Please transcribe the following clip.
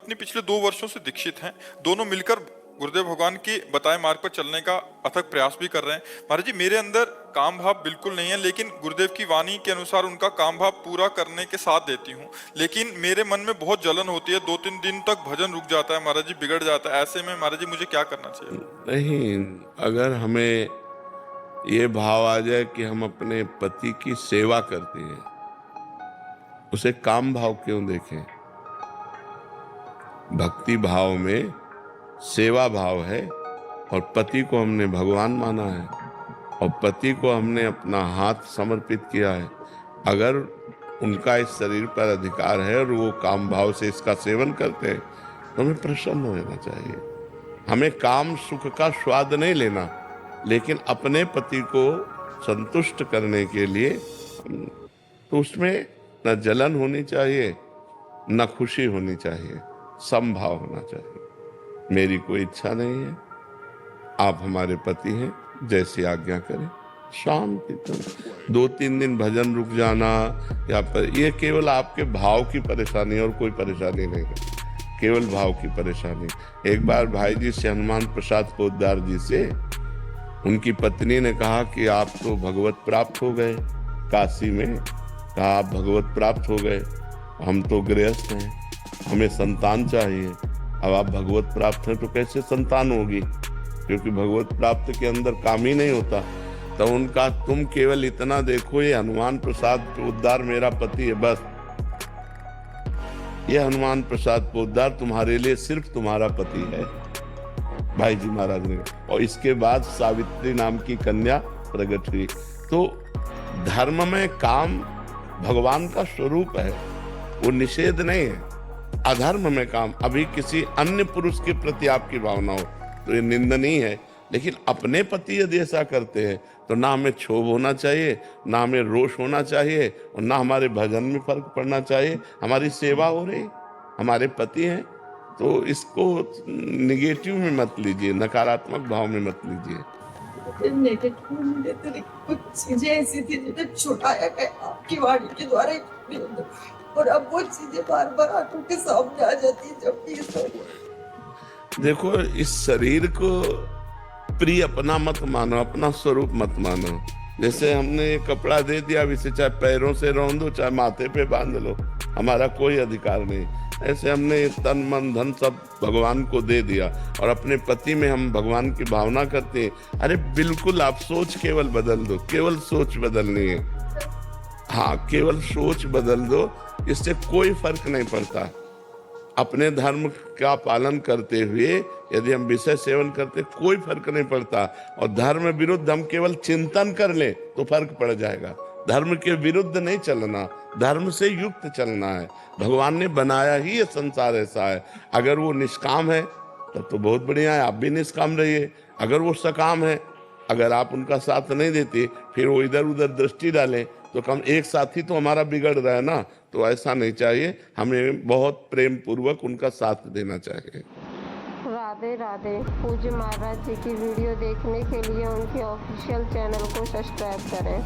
पत्नी पिछले 2 वर्षों से दीक्षित हैं। दोनों मिलकर गुरुदेव भगवान के बताए मार्ग पर चलने का अथक प्रयास भी कर रहे हैं। महाराज जी, मेरे अंदर काम भाव बिल्कुल नहीं है, लेकिन गुरुदेव की वाणी के अनुसार उनका काम भाव पूरा करने के साथ देती हूँ। लेकिन मेरे मन में बहुत जलन होती है, 2-3 दिन तक भजन रुक जाता है महाराज जी, बिगड़ जाता है। ऐसे में महाराज जी मुझे क्या करना चाहिए? नहीं, अगर हमें ये भाव आ जाए कि हम अपने पति की सेवा करते हैं, उसे काम भाव क्यों देखें? भक्ति भाव में सेवा भाव है और पति को हमने भगवान माना है और पति को हमने अपना हाथ समर्पित किया है। अगर उनका इस शरीर पर अधिकार है और वो काम भाव से इसका सेवन करते हैं तो हमें प्रसन्न रहना चाहिए। हमें काम सुख का स्वाद नहीं लेना, लेकिन अपने पति को संतुष्ट करने के लिए तो उसमें न जलन होनी चाहिए न खुशी होनी चाहिए, समभाव होना चाहिए। मेरी कोई इच्छा नहीं है, आप हमारे पति हैं, जैसी आज्ञा करें, शांति तो 2-3 दिन भजन रुक जाना या पर ये केवल आपके भाव की परेशानी और कोई परेशानी नहीं है, केवल भाव की परेशानी। एक बार भाई जी से हनुमान प्रसाद पोद्दार जी से उनकी पत्नी ने कहा कि आप तो भगवत प्राप्त हो गए काशी में, कहा आप भगवत प्राप्त हो गए, हम तो गृहस्थ हैं, हमें संतान चाहिए। अब आप भगवत प्राप्त हैं तो कैसे संतान होगी, क्योंकि भगवत प्राप्त के अंदर काम ही नहीं होता। तो उनका तुम केवल इतना देखो, ये हनुमान प्रसाद पोद्दार मेरा पति है, बस ये हनुमान प्रसाद पोद्दार तुम्हारे लिए सिर्फ तुम्हारा पति है, भाई जी महाराज ने। और इसके बाद सावित्री नाम की कन्या प्रकट हुई। तो धर्म में काम भगवान का स्वरूप है, वो निषेध नहीं है। अधर्म में काम, अभी किसी अन्य पुरुष के प्रति आपकी भावना हो तो ये निंदनीय है, लेकिन अपने पति यदि ऐसा करते हैं तो ना हमें क्षोभ होना चाहिए, ना हमें रोष होना चाहिए और ना हमारे भजन में फर्क पड़ना चाहिए। हमारी सेवा हो रही, हमारे पति हैं, तो इसको निगेटिव में मत लीजिए, नकारात्मक भाव में मत लीजिए। नेगेटिव में कुछ चीजें ऐसी थी जिन्हें छुटाया गया आपकी वाणी के द्वारा, और अब वो चीजें बार बार आंखों के सामने आ जाती है जब भी देखो, इस शरीर को प्रिय अपना मत मानो, अपना स्वरूप मत मानो। जैसे हमने ये कपड़ा दे दिया, अब इसे चाहे पैरों से रौंदो चाहे माथे पे बांध लो, हमारा कोई अधिकार नहीं। ऐसे हमने तन मन धन सब भगवान को दे दिया और अपने पति में हम भगवान की भावना करते हैं। अरे बिल्कुल, आप सोच केवल बदल दो, केवल सोच बदलनी है। हाँ, केवल सोच बदल दो, इससे कोई फर्क नहीं पड़ता। अपने धर्म का पालन करते हुए यदि हम विषय सेवन करते कोई फर्क नहीं पड़ता, और धर्म विरुद्ध हम केवल चिंतन कर ले तो फर्क पड़ जाएगा। धर्म के विरुद्ध नहीं चलना, धर्म से युक्त चलना है। भगवान ने बनाया ही ये संसार ऐसा है। अगर वो निष्काम है तब तो बहुत बढ़िया है, आप भी निष्काम रहिए। अगर वो सकाम है, अगर आप उनका साथ नहीं देते, फिर वो इधर उधर दृष्टि डालें तो कम एक साथी तो हमारा बिगड़ रहा है ना। तो ऐसा नहीं चाहिए, हमें बहुत प्रेम पूर्वक उनका साथ देना चाहिए। राधे राधे। पूज्य महाराज जी की वीडियो देखने के लिए उनके ऑफिशियल चैनल को सब्सक्राइब करें।